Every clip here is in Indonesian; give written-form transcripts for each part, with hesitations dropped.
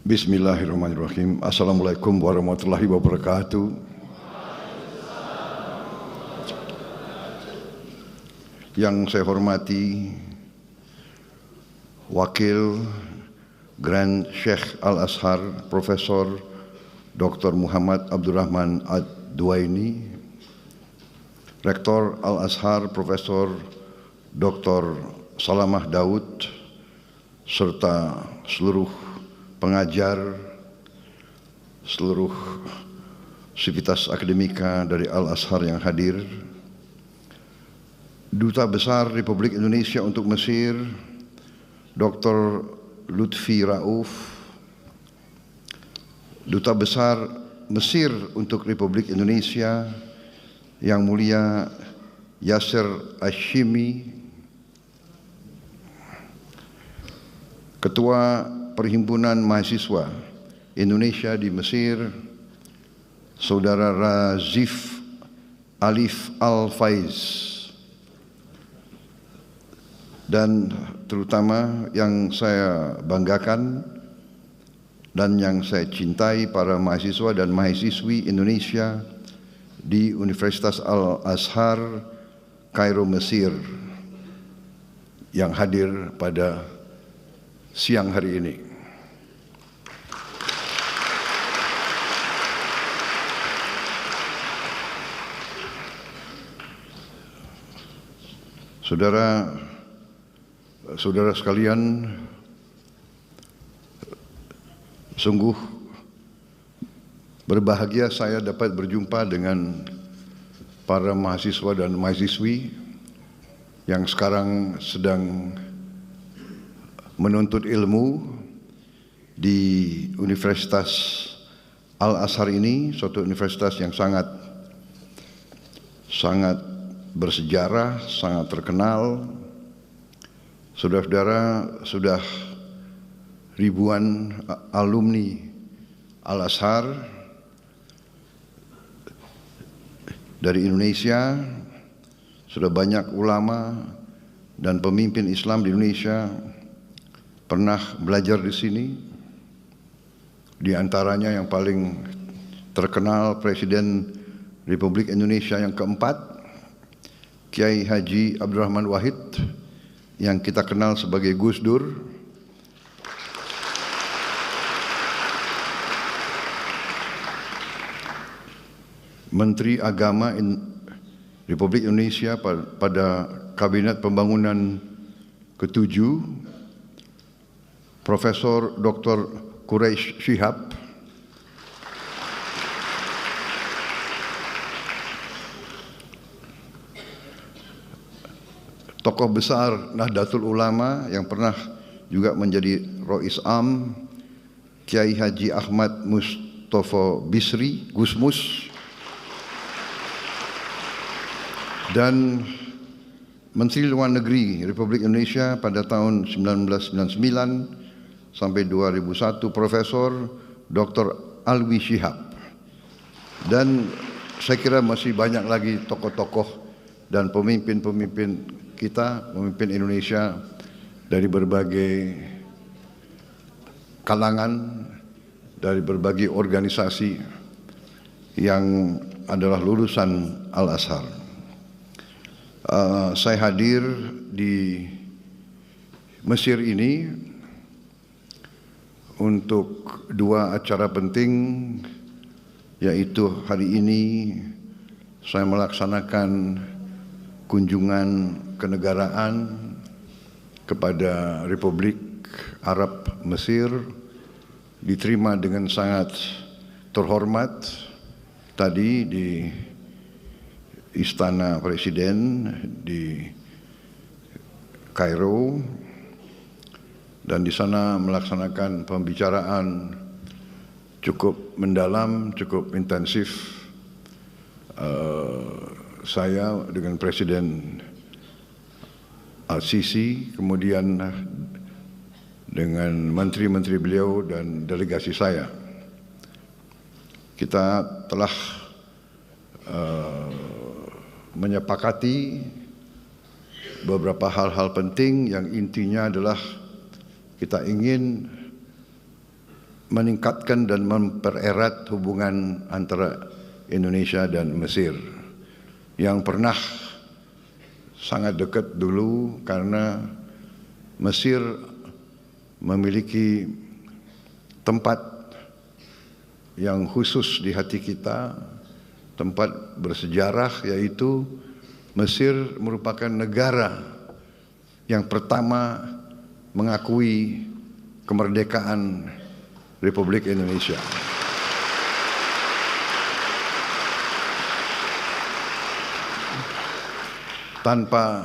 Bismillahirrahmanirrahim. Assalamualaikum warahmatullahi wabarakatuh. Yang saya hormati Wakil Grand Sheikh Al-Azhar Profesor Dr. Muhammad Abdurrahman Ad-Duwaini, Rektor Al-Azhar Profesor Dr. Salamah Daud, serta seluruh pengajar, seluruh sivitas akademika dari Al-Azhar yang hadir, Duta Besar Republik Indonesia untuk Mesir, Dr. Lutfi Rauf, Duta Besar Mesir untuk Republik Indonesia, Yang Mulia Yasser Hashimi, Ketua Perhimpunan Mahasiswa Indonesia di Mesir, Saudara Razif Alif Al-Faiz, dan terutama yang saya banggakan dan yang saya cintai, para mahasiswa dan mahasiswi Indonesia di Universitas Al-Azhar Kairo, Mesir, yang hadir pada siang hari ini. Saudara sekalian, sungguh berbahagia saya dapat berjumpa dengan para mahasiswa dan mahasiswi yang sekarang sedang menuntut ilmu di Universitas Al-Azhar ini, suatu universitas yang sangat bersejarah, sangat terkenal. Saudara-saudara, sudah ribuan alumni Al-Azhar dari Indonesia, sudah banyak ulama dan pemimpin Islam di Indonesia pernah belajar di sini. Di antaranya yang paling terkenal Presiden Republik Indonesia yang keempat, Kiai Haji Abdurrahman Wahid, yang kita kenal sebagai Gus Dur, Menteri Agama Republik Indonesia pada Kabinet Pembangunan ke-7, Profesor Dr. Quraish Shihab, tokoh besar Nahdlatul Ulama yang pernah juga menjadi Rois Am, Kiai Haji Ahmad Mustofa Bisri, Gusmus, dan Menteri Luar Negeri Republik Indonesia pada tahun 1999 sampai 2001, Profesor Dr. Alwi Shihab. Dan saya kira masih banyak lagi tokoh-tokoh dan pemimpin-pemimpin kita, pemimpin Indonesia dari berbagai kalangan, dari berbagai organisasi yang adalah lulusan Al-Azhar. Saya hadir di Mesir ini untuk dua acara penting, yaitu hari ini saya melaksanakan kunjungan kenegaraan kepada Republik Arab Mesir, diterima dengan sangat terhormat tadi di Istana Presiden di Kairo, dan di sana melaksanakan pembicaraan cukup mendalam, cukup intensif. Saya dengan Presiden Al-Sisi, kemudian dengan menteri-menteri beliau dan delegasi saya. Kita telah menyepakati beberapa hal-hal penting yang intinya adalah kita ingin meningkatkan dan mempererat hubungan antara Indonesia dan Mesir yang pernah sangat dekat dulu, karena Mesir memiliki tempat yang khusus di hati kita, tempat bersejarah, yaitu Mesir merupakan negara yang pertama mengakui kemerdekaan Republik Indonesia. Tanpa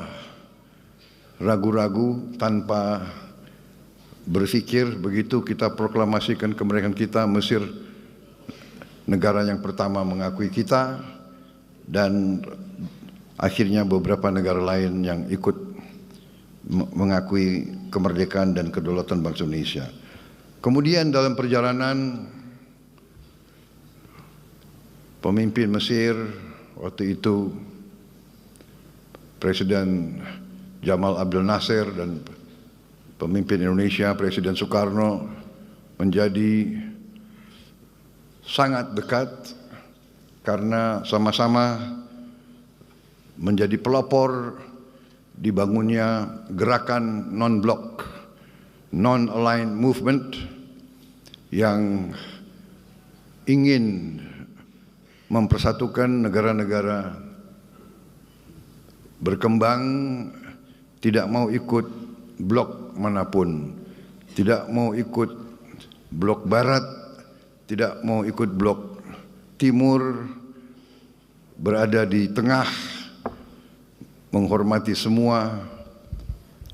ragu-ragu, tanpa berpikir, begitu kita proklamasikan kemerdekaan kita, Mesir negara yang pertama mengakui kita, dan akhirnya beberapa negara lain yang ikut mengakui kemerdekaan dan kedaulatan bangsa Indonesia. Kemudian dalam perjalanan, pemimpin Mesir waktu itu Presiden Jamal Abdel Nasser dan pemimpin Indonesia Presiden Soekarno menjadi sangat dekat karena sama-sama menjadi pelopor dibangunnya gerakan non-blok, non-aligned movement yang ingin mempersatukan negara-negara berkembang, tidak mau ikut blok manapun, tidak mau ikut blok barat, tidak mau ikut blok timur, berada di tengah, menghormati semua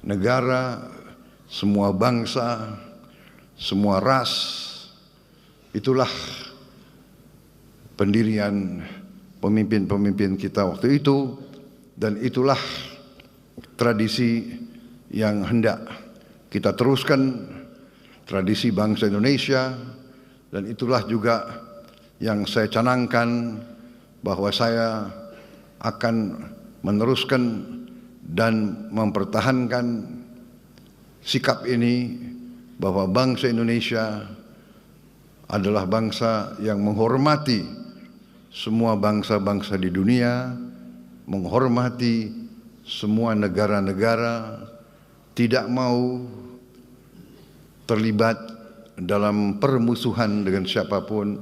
negara, semua bangsa, semua ras. Itulah pendirian pemimpin-pemimpin kita waktu itu, dan itulah tradisi yang hendak kita teruskan, tradisi bangsa Indonesia, dan itulah juga yang saya canangkan bahwa saya akan meneruskan dan mempertahankan sikap ini, bahwa bangsa Indonesia adalah bangsa yang menghormati semua bangsa-bangsa di dunia, menghormati semua negara-negara, tidak mau terlibat dalam permusuhan dengan siapapun,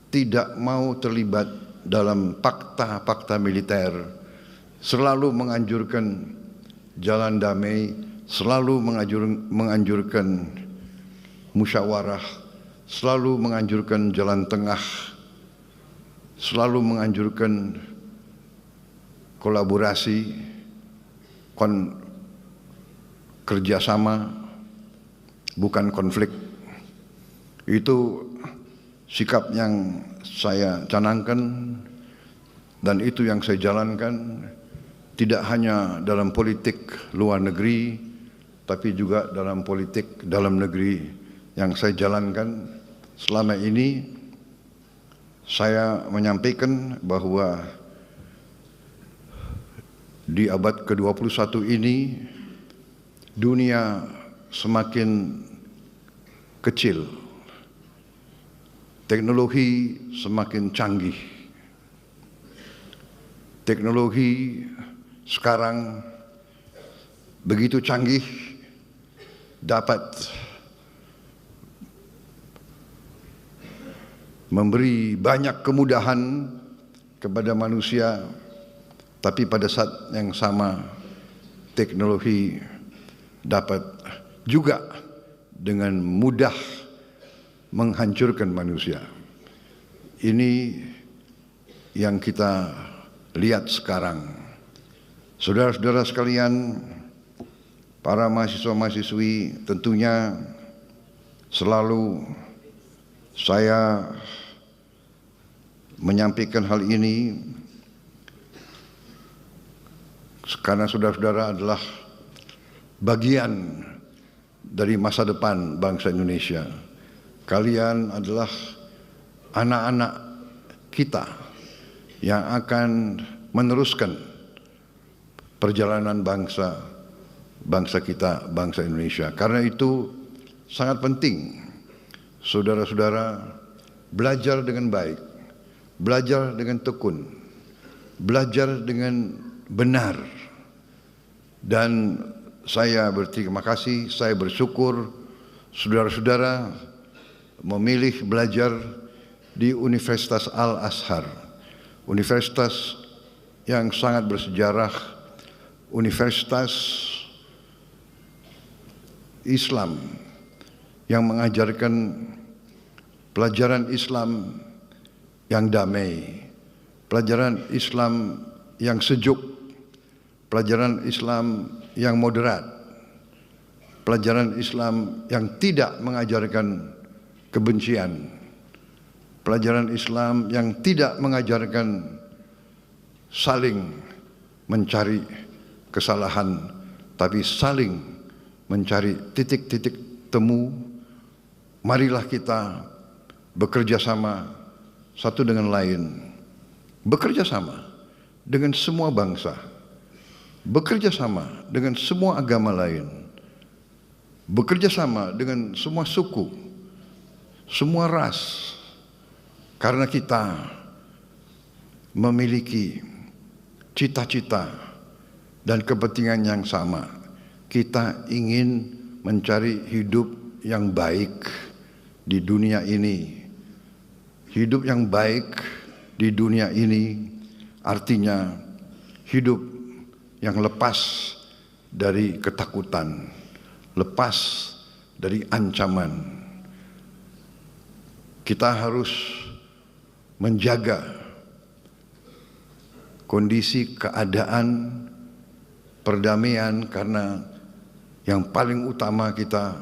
tidak mau terlibat dalam fakta-fakta militer, selalu menganjurkan jalan damai, selalu menganjurkan musyawarah, selalu menganjurkan jalan tengah, selalu menganjurkan kolaborasi, kerjasama, bukan konflik. Itu sikap yang saya canangkan, dan itu yang saya jalankan, tidak hanya dalam politik luar negeri, tapi juga dalam politik dalam negeri yang saya jalankan selama ini. Saya menyampaikan bahwa di abad ke-21 ini dunia semakin kecil, teknologi semakin canggih. Teknologi sekarang begitu canggih, dapat memberi banyak kemudahan kepada manusia, tapi pada saat yang sama teknologi dapat juga dengan mudah menghancurkan manusia. Ini yang kita lihat sekarang. Saudara-saudara sekalian, para mahasiswa-mahasiswi, tentunya selalu saya menyampaikan hal ini karena saudara-saudara adalah bagian dari masa depan bangsa Indonesia. Kalian adalah anak-anak kita yang akan meneruskan perjalanan bangsa kita, bangsa Indonesia. Karena itu sangat penting saudara-saudara belajar dengan baik, belajar dengan tekun, belajar dengan benar. Dan saya berterima kasih, saya bersyukur saudara-saudara memilih belajar di Universitas Al-Azhar, universitas yang sangat bersejarah, universitas Islam yang mengajarkan pelajaran Islam yang damai, pelajaran Islam yang sejuk, pelajaran Islam yang moderat, pelajaran Islam yang tidak mengajarkan kebencian, pelajaran Islam yang tidak mengajarkan saling mencari kesalahan, tapi saling mencari titik-titik temu. Marilah kita bekerja sama satu dengan lain, bekerja sama dengan semua bangsa, bekerja sama dengan semua agama lain, bekerja sama dengan semua suku, semua ras, karena kita memiliki cita-cita dan kepentingan yang sama. Kita ingin mencari hidup yang baik di dunia ini. Hidup yang baik di dunia ini artinya hidup yang lepas dari ketakutan, lepas dari ancaman. Kita harus menjaga kondisi keadaan perdamaian, karena yang paling utama kita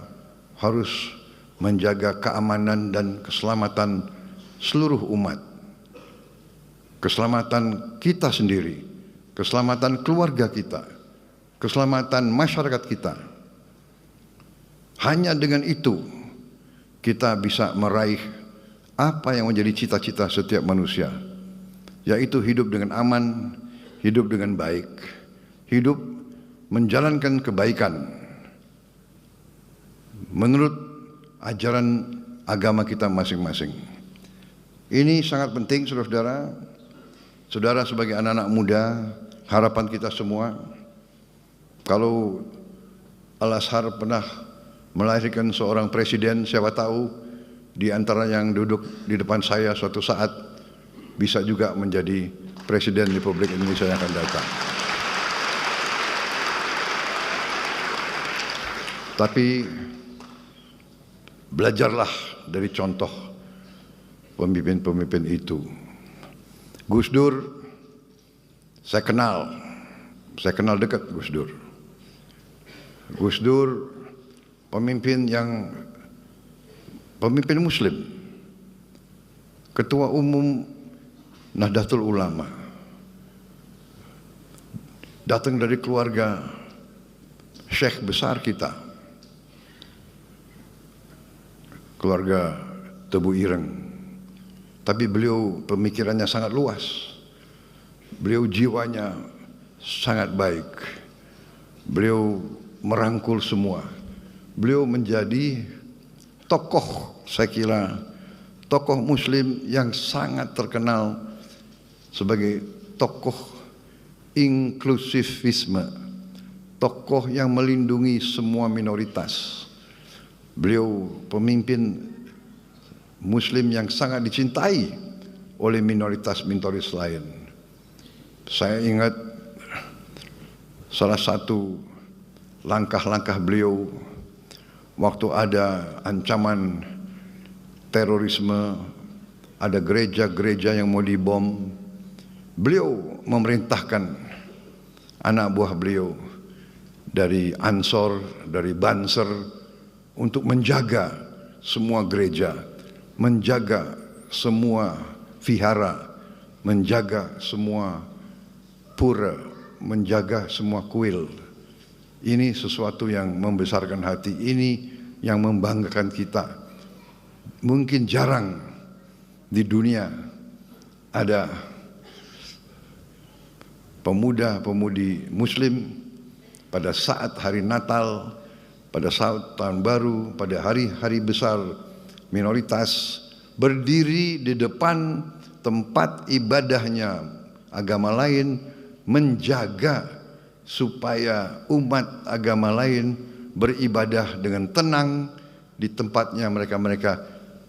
harus menjaga keamanan dan keselamatan seluruh umat, keselamatan kita sendiri, keselamatan keluarga kita, keselamatan masyarakat kita. Hanya dengan itu kita bisa meraih apa yang menjadi cita-cita setiap manusia, yaitu hidup dengan aman, hidup dengan baik, hidup menjalankan kebaikan menurut ajaran agama kita masing-masing. Ini sangat penting, saudara-saudara. Saudara sebagai anak-anak muda, harapan kita semua, kalau Al-Azhar pernah melahirkan seorang presiden, siapa tahu di antara yang duduk di depan saya suatu saat bisa juga menjadi Presiden Republik Indonesia yang akan datang. Tapi belajarlah dari contoh pemimpin-pemimpin itu. Gus Dur, saya kenal dekat Gus Dur. Gus Dur pemimpin Muslim, Ketua Umum Nahdlatul Ulama, datang dari keluarga syekh besar kita, keluarga Tebu Ireng. Tapi beliau pemikirannya sangat luas, beliau jiwanya sangat baik, beliau merangkul semua. Beliau menjadi tokoh, saya kira tokoh Muslim yang sangat terkenal sebagai tokoh inklusivisme, tokoh yang melindungi semua minoritas. Beliau pemimpin Muslim yang sangat dicintai oleh minoritas-minoritas lain. Saya ingat salah satu langkah-langkah beliau waktu ada ancaman terorisme, ada gereja-gereja yang mau dibom. Beliau memerintahkan anak buah beliau dari Ansor, dari Banser untuk menjaga semua gereja, menjaga semua vihara, menjaga semua pura, menjaga semua kuil. Ini sesuatu yang membesarkan hati, ini yang membanggakan kita. Mungkin jarang di dunia ada pemuda-pemudi Muslim pada saat hari Natal, pada saat tahun baru, pada hari-hari besar minoritas berdiri di depan tempat ibadahnya agama lain, menjaga supaya umat agama lain beribadah dengan tenang di tempatnya mereka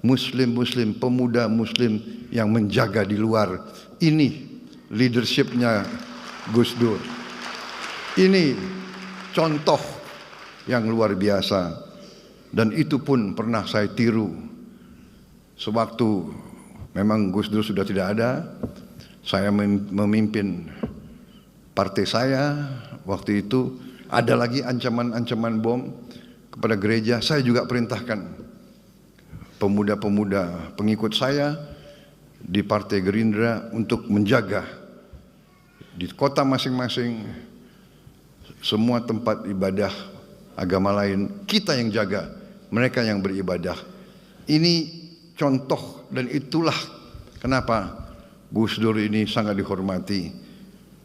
muslim-muslim, pemuda muslim yang menjaga di luar. Ini leadershipnya Gus Dur. Ini contoh yang luar biasa, dan itu pun pernah saya tiru sewaktu memang Gus Dur sudah tidak ada. Saya memimpin partai saya waktu itu, ada lagi ancaman-ancaman bom kepada gereja. Saya juga perintahkan pemuda-pemuda pengikut saya di Partai Gerindra untuk menjaga di kota masing-masing semua tempat ibadah agama lain. Kita yang jaga, mereka yang beribadah. Ini contoh, dan itulah kenapa Gus Dur ini sangat dihormati.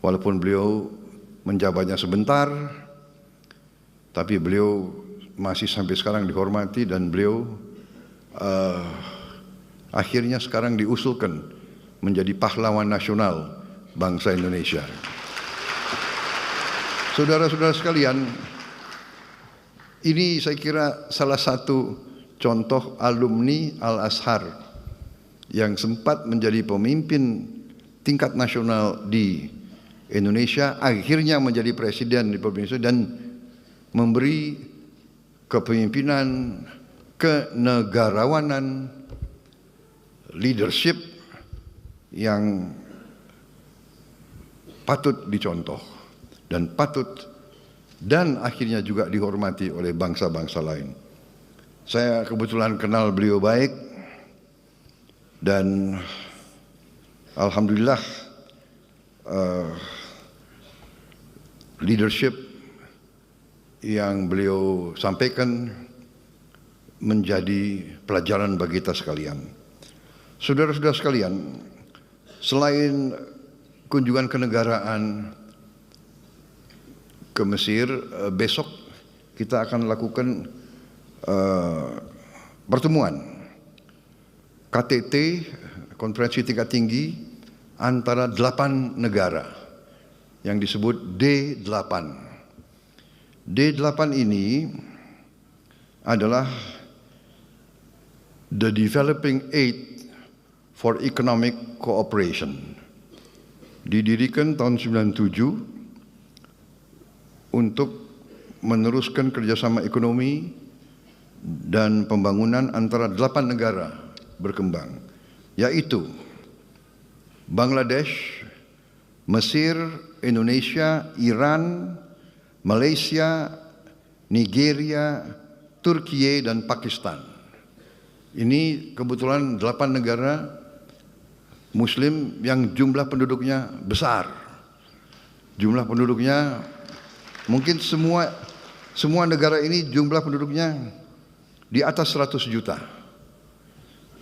Walaupun beliau menjabatnya sebentar, tapi beliau masih sampai sekarang dihormati, dan beliau akhirnya sekarang diusulkan menjadi pahlawan nasional bangsa Indonesia. Saudara-saudara sekalian, ini saya kira salah satu contoh alumni Al-Azhar yang sempat menjadi pemimpin tingkat nasional di Indonesia, akhirnya menjadi presiden di Indonesia dan memberi kepemimpinan, kenegarawanan, leadership yang patut dicontoh dan dan akhirnya juga dihormati oleh bangsa-bangsa lain. Saya kebetulan kenal beliau baik, dan alhamdulillah leadership yang beliau sampaikan menjadi pelajaran bagi kita sekalian. Saudara-saudara sekalian, selain kunjungan kenegaraan ke Mesir, besok kita akan lakukan pertemuan KTT, konferensi tingkat tinggi antara 8 negara yang disebut D8. D8 ini adalah the Developing Aid for Economic Cooperation. Didirikan tahun 97 untuk meneruskan kerjasama ekonomi dan pembangunan antara 8 negara berkembang, yaitu Bangladesh, Mesir, Indonesia, Iran, Malaysia, Nigeria, Turki, dan Pakistan. Ini kebetulan 8 negara Muslim yang jumlah penduduknya besar. Jumlah penduduknya mungkin semua negara ini jumlah penduduknya di atas 100 juta.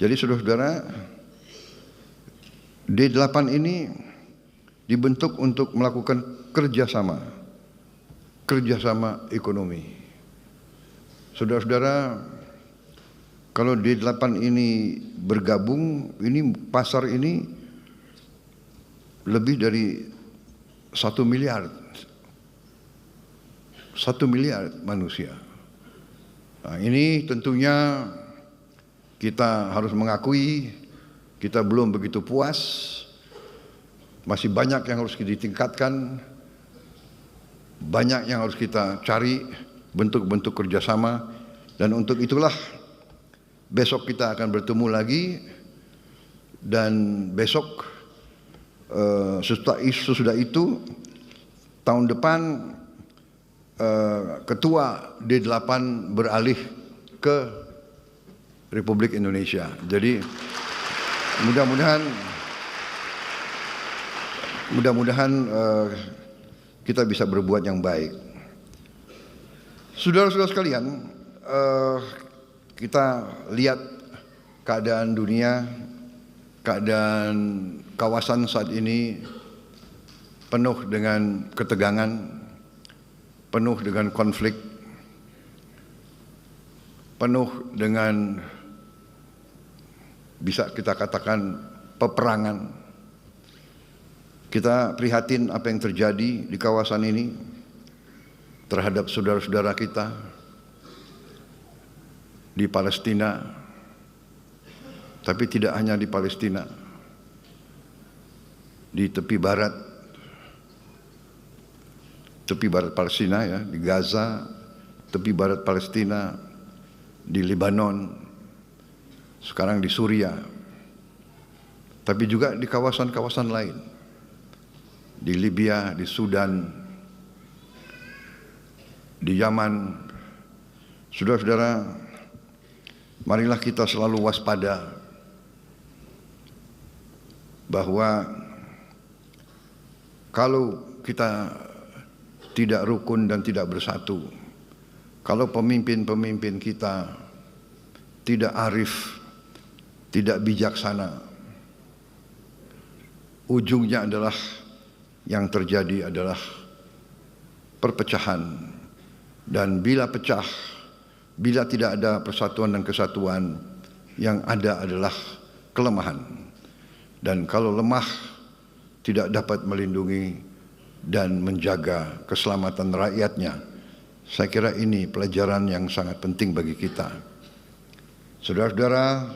Jadi saudara-saudara, D8 ini dibentuk untuk melakukan kerjasama ekonomi. Saudara-saudara, kalau D8 ini bergabung, ini pasar ini lebih dari 1 miliar. 1 miliar manusia. Nah, ini tentunya kita harus mengakui kita belum begitu puas. Masih banyak yang harus ditingkatkan. Banyak yang harus kita cari bentuk-bentuk kerjasama. Dan untuk itulah besok kita akan bertemu lagi. Dan besok sesudah itu tahun depan ketua D8 beralih ke Republik Indonesia. Jadi mudah-mudahan kita bisa berbuat yang baik. Saudara-saudara sekalian, kita lihat keadaan dunia, keadaan kawasan saat ini penuh dengan ketegangan, penuh dengan konflik, penuh dengan bisa kita katakan peperangan. Kita prihatin apa yang terjadi di kawasan ini terhadap saudara-saudara kita di Palestina, tapi tidak hanya di Palestina, di tepi barat Palestina ya, di Gaza, tepi barat Palestina, di Lebanon, sekarang di Suriah, tapi juga di kawasan-kawasan lain, di Libya, di Sudan, di Yaman. Saudara-saudara, marilah kita selalu waspada bahwa kalau kita tidak rukun dan tidak bersatu, kalau pemimpin-pemimpin kita tidak arif, tidak bijaksana, ujungnya adalah yang terjadi adalah perpecahan. Dan bila pecah, bila tidak ada persatuan dan kesatuan, yang ada adalah kelemahan. Dan kalau lemah, tidak dapat melindungi dan menjaga keselamatan rakyatnya. Saya kira ini pelajaran yang sangat penting bagi kita. Saudara-saudara,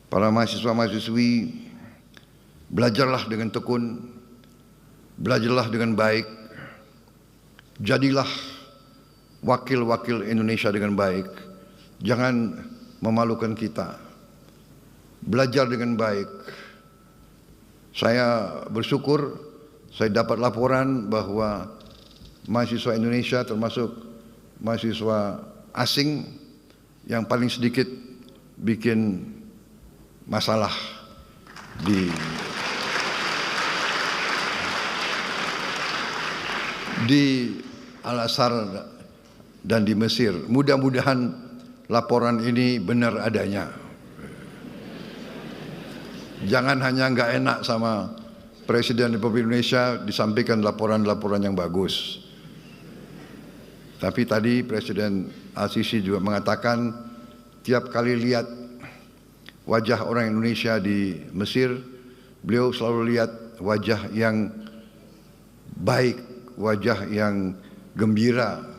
para mahasiswa-mahasiswi, belajarlah dengan tekun, belajarlah dengan baik, jadilah wakil-wakil Indonesia dengan baik. Jangan memalukan kita. Belajar dengan baik. Saya bersyukur saya dapat laporan bahwa mahasiswa Indonesia termasuk mahasiswa asing yang paling sedikit bikin masalah di Al-Azhar dan di Mesir. Mudah-mudahan laporan ini benar adanya. Jangan hanya nggak enak sama Presiden Republik Indonesia disampaikan laporan-laporan yang bagus. Tapi tadi Presiden Al-Sisi juga mengatakan tiap kali lihat wajah orang Indonesia di Mesir, beliau selalu lihat wajah yang baik, wajah yang gembira.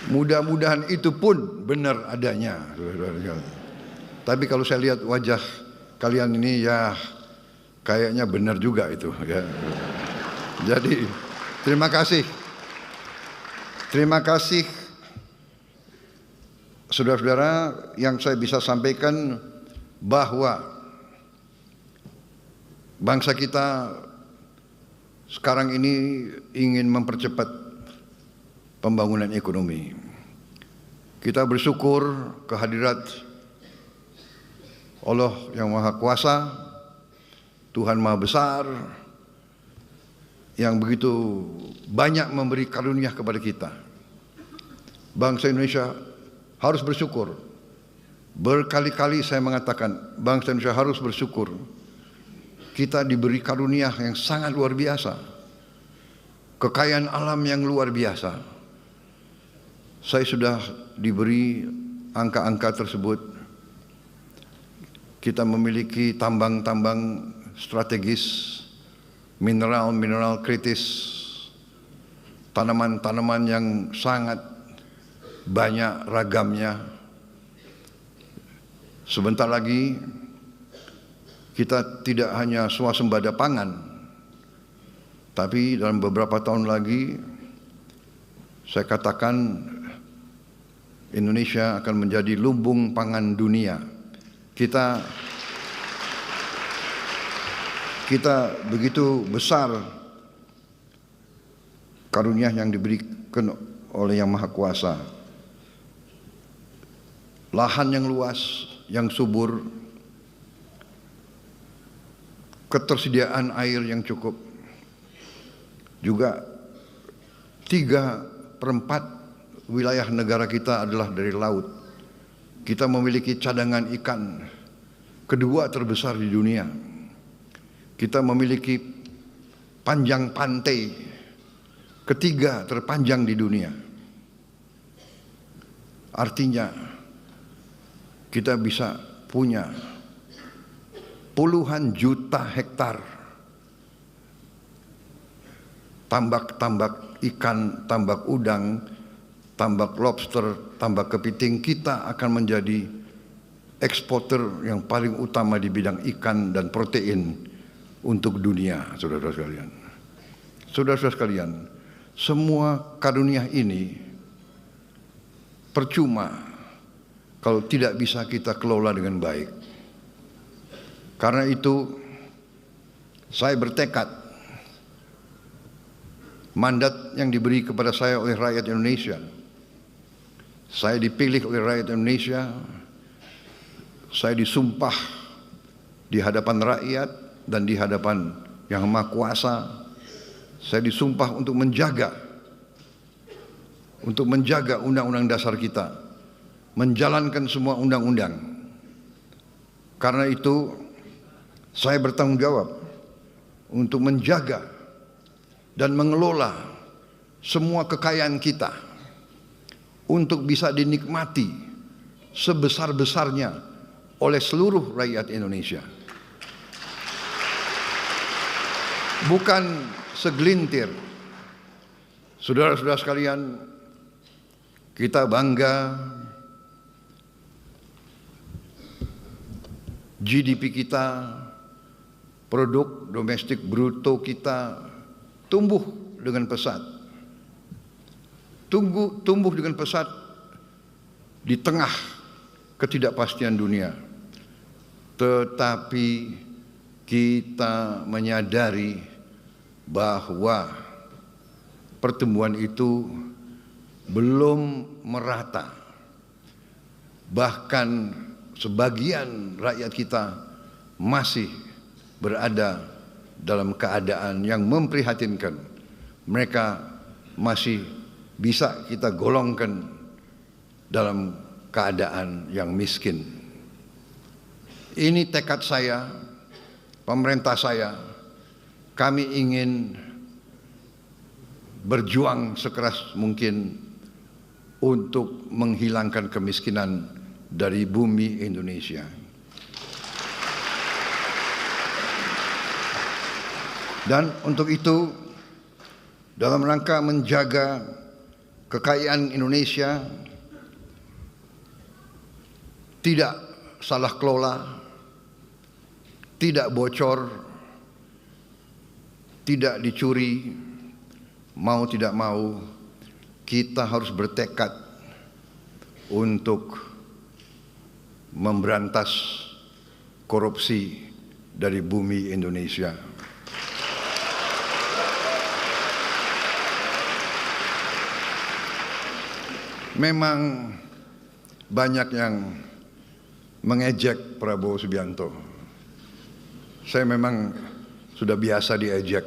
Mudah-mudahan itu pun benar adanya. Tapi kalau saya lihat wajah kalian ini ya kayaknya benar juga itu ya. Jadi terima kasih. Terima kasih saudara-saudara, yang saya bisa sampaikan bahwa bangsa kita sekarang ini ingin mempercepat pembangunan ekonomi. Kita bersyukur kehadirat Allah yang Maha Kuasa, Tuhan Maha Besar, yang begitu banyak memberi karunia kepada kita. Bangsa Indonesia harus bersyukur. Berkali-kali saya mengatakan, bangsa Indonesia harus bersyukur. Kita diberi karunia yang sangat luar biasa. Kekayaan alam yang luar biasa. Saya sudah diberi angka-angka tersebut. Kita memiliki tambang-tambang strategis, mineral-mineral kritis, tanaman-tanaman yang sangat banyak ragamnya. Sebentar lagi kita tidak hanya swasembada pangan, tapi dalam beberapa tahun lagi saya katakan Indonesia akan menjadi lumbung pangan dunia. Kita begitu besar karunia yang diberikan oleh Yang Maha Kuasa. Lahan yang luas, yang subur, ketersediaan air yang cukup, juga 3/4 wilayah negara kita adalah dari laut. Kita memiliki cadangan ikan kedua terbesar di dunia. Kita memiliki panjang pantai ketiga terpanjang di dunia. Artinya kita bisa punya puluhan juta hektar tambak-tambak ikan, tambak udang, tambak lobster, tambak kepiting. Kita akan menjadi eksporter yang paling utama di bidang ikan dan protein untuk dunia, saudara-saudara sekalian. Saudara-saudara sekalian, semua karunia ini percuma kalau tidak bisa kita kelola dengan baik. Karena itu saya bertekad, mandat yang diberi kepada saya oleh rakyat Indonesia, saya dipilih oleh rakyat Indonesia, saya disumpah di hadapan rakyat dan di hadapan Yang Maha Kuasa. Saya disumpah untuk menjaga undang-undang dasar kita, menjalankan semua undang-undang. Karena itu saya bertanggung jawab untuk menjaga dan mengelola semua kekayaan kita untuk bisa dinikmati sebesar-besarnya oleh seluruh rakyat Indonesia. Bukan segelintir. Saudara-saudara sekalian, kita bangga GDP kita, produk domestik bruto kita tumbuh dengan pesat. Tumbuh dengan pesat di tengah ketidakpastian dunia. Tetapi kita menyadari bahwa pertumbuhan itu belum merata. Bahkan sebagian rakyat kita masih berada dalam keadaan yang memprihatinkan. Mereka masih bisa kita golongkan dalam keadaan yang miskin. Ini tekad saya, pemerintah saya. Kami ingin berjuang sekeras mungkin untuk menghilangkan kemiskinan dari bumi Indonesia. Dan untuk itu, dalam rangka menjaga kekayaan Indonesia tidak salah kelola, tidak bocor, tidak dicuri, mau tidak mau kita harus bertekad untuk memberantas korupsi dari bumi Indonesia. Memang banyak yang mengejek Prabowo Subianto. Saya memang sudah biasa diejek.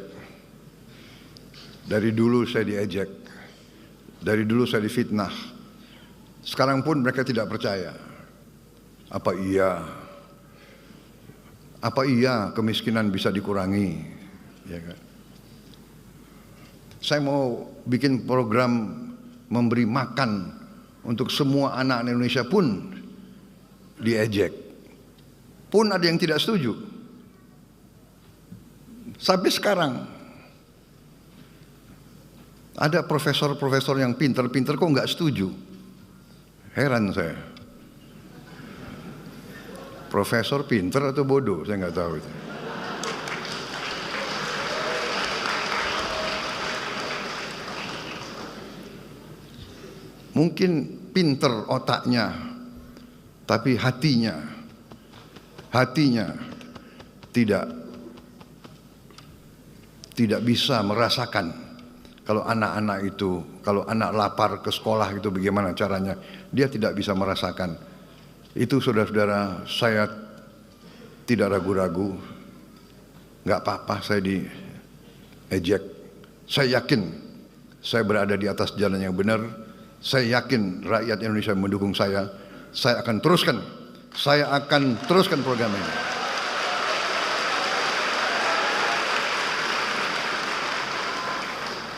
Dari dulu saya diejek. Dari dulu saya difitnah. Sekarang pun mereka tidak percaya. Apa iya kemiskinan bisa dikurangi? Ya kan? Saya mau bikin program memberi makan untuk semua anak Indonesia pun diejek. Pun ada yang tidak setuju. Sampai sekarang ada profesor-profesor yang pinter-pinter kok nggak setuju. Heran saya. Profesor pinter atau bodoh, saya nggak tahu itu. Mungkin pinter otaknya, tapi hatinya tidak bisa merasakan kalau anak-anak itu, kalau anak lapar ke sekolah itu bagaimana caranya, dia tidak bisa merasakan. Itu saudara-saudara, saya tidak ragu-ragu, nggak apa-apa saya diejek. Saya yakin saya berada di atas jalan yang benar. Saya yakin rakyat Indonesia mendukung saya. Saya akan teruskan program ini.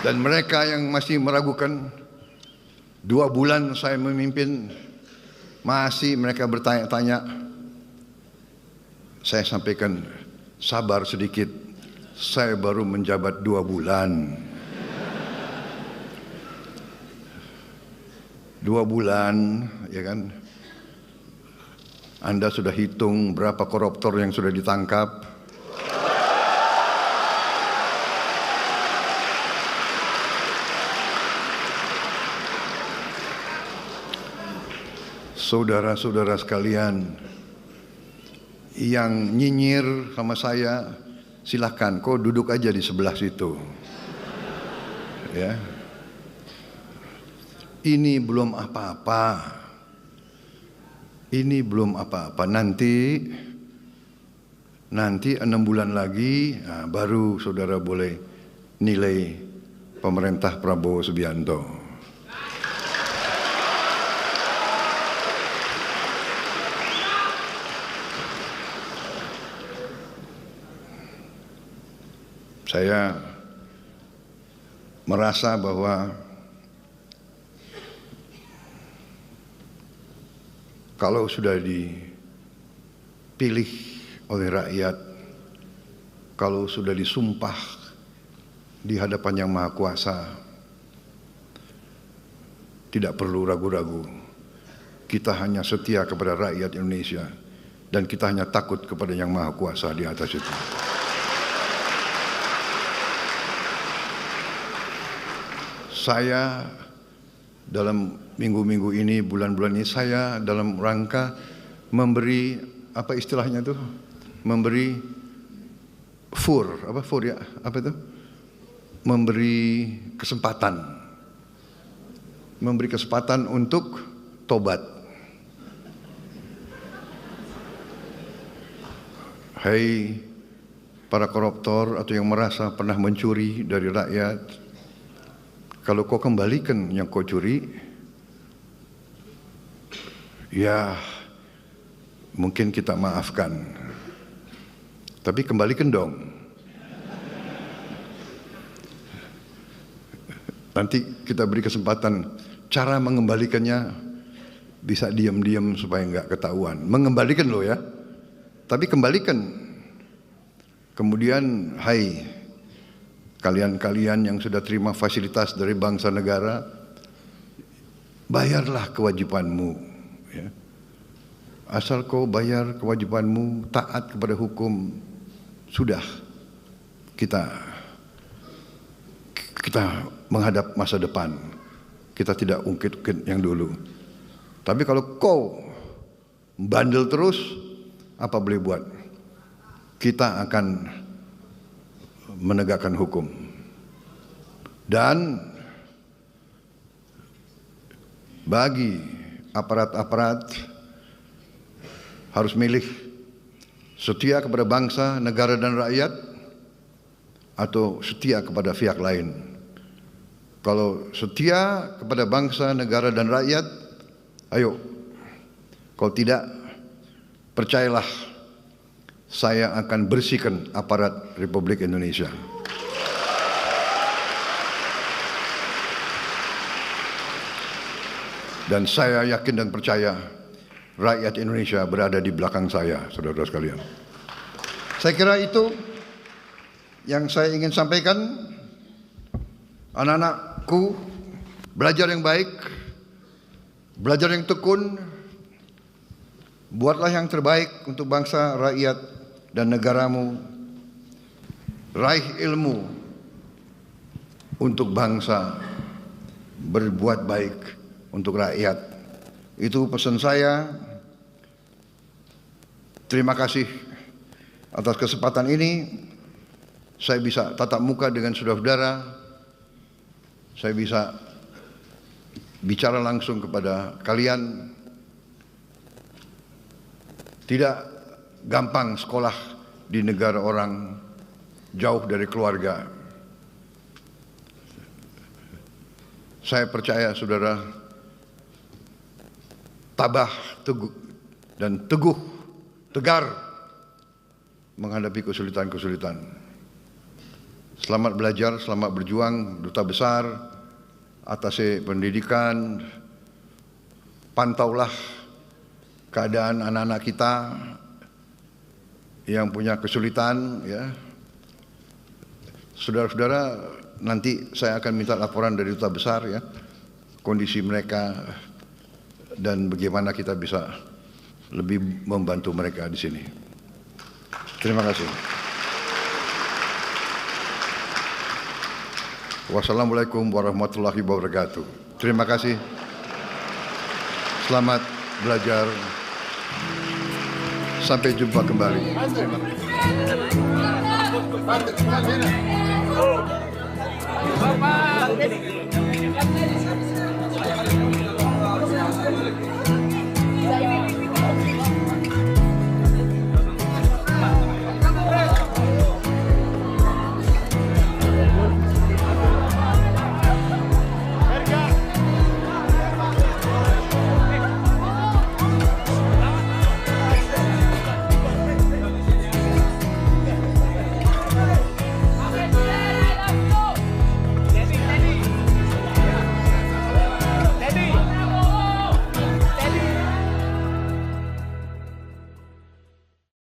Dan mereka yang masih meragukan, 2 bulan saya memimpin, masih mereka bertanya-tanya. Saya sampaikan, sabar sedikit, saya baru menjabat 2 bulan. 2 bulan, ya kan? Anda sudah hitung berapa koruptor yang sudah ditangkap? Saudara-saudara sekalian, yang nyinyir sama saya, silahkan, kau duduk aja di sebelah situ. Ya. Ini belum apa-apa. Ini belum apa-apa. Nanti 6 bulan lagi, baru saudara boleh nilai pemerintah Prabowo Subianto. Saya merasa bahwa kalau sudah dipilih oleh rakyat, kalau sudah disumpah di hadapan Yang Maha Kuasa, tidak perlu ragu-ragu. Kita hanya setia kepada rakyat Indonesia dan kita hanya takut kepada Yang Maha Kuasa di atas itu. Saya dalam minggu-minggu ini, bulan-bulan ini, saya dalam rangka memberi, apa istilahnya itu? Memberi memberi kesempatan untuk tobat. Hai para koruptor atau yang merasa pernah mencuri dari rakyat, kalau kau kembalikan yang kau curi, ya mungkin kita maafkan. Tapi kembalikan dong. Nanti kita beri kesempatan. Cara mengembalikannya bisa diam-diam supaya nggak ketahuan. Mengembalikan loh ya. Tapi kembalikan. Kemudian, hai kalian-kalian yang sudah terima fasilitas dari bangsa negara, bayarlah kewajibanmu. Ya. Asal kau bayar kewajibanmu, taat kepada hukum, sudah kita menghadap masa depan. Kita tidak ungkit-ungkit yang dulu. Tapi kalau kau bandel terus, apa boleh buat? Kita akan menegakkan hukum. Dan bagi aparat-aparat harus milih setia kepada bangsa, negara dan rakyat atau setia kepada pihak lain. Kalau setia kepada bangsa, negara dan rakyat, ayo. Kalau tidak, percayalah, saya akan bersihkan aparat Republik Indonesia. Dan saya yakin dan percaya rakyat Indonesia berada di belakang saya, saudara-saudara sekalian. Saya kira itu yang saya ingin sampaikan. Anak-anakku, belajar yang baik, belajar yang tekun, buatlah yang terbaik untuk bangsa, rakyat, dan negaramu. Raih ilmu untuk bangsa, berbuat baik untuk rakyat. Itu pesan saya. Terima kasih atas kesempatan ini. Saya bisa tatap muka dengan saudara-saudara. Saya bisa bicara langsung kepada kalian. Tidak gampang sekolah di negara orang, jauh dari keluarga. Saya percaya saudara tabah, teguh, dan teguh, tegar menghadapi kesulitan-kesulitan. Selamat belajar, selamat berjuang, Duta Besar. atase pendidikan, pantaulah keadaan anak-anak kita yang punya kesulitan, ya. Saudara-saudara, nanti saya akan minta laporan dari Duta Besar, ya, kondisi mereka dan bagaimana kita bisa lebih membantu mereka di sini. Terima kasih. Wassalamualaikum warahmatullahi wabarakatuh. Terima kasih. Selamat belajar. Sampai jumpa kembali. Terima kasih.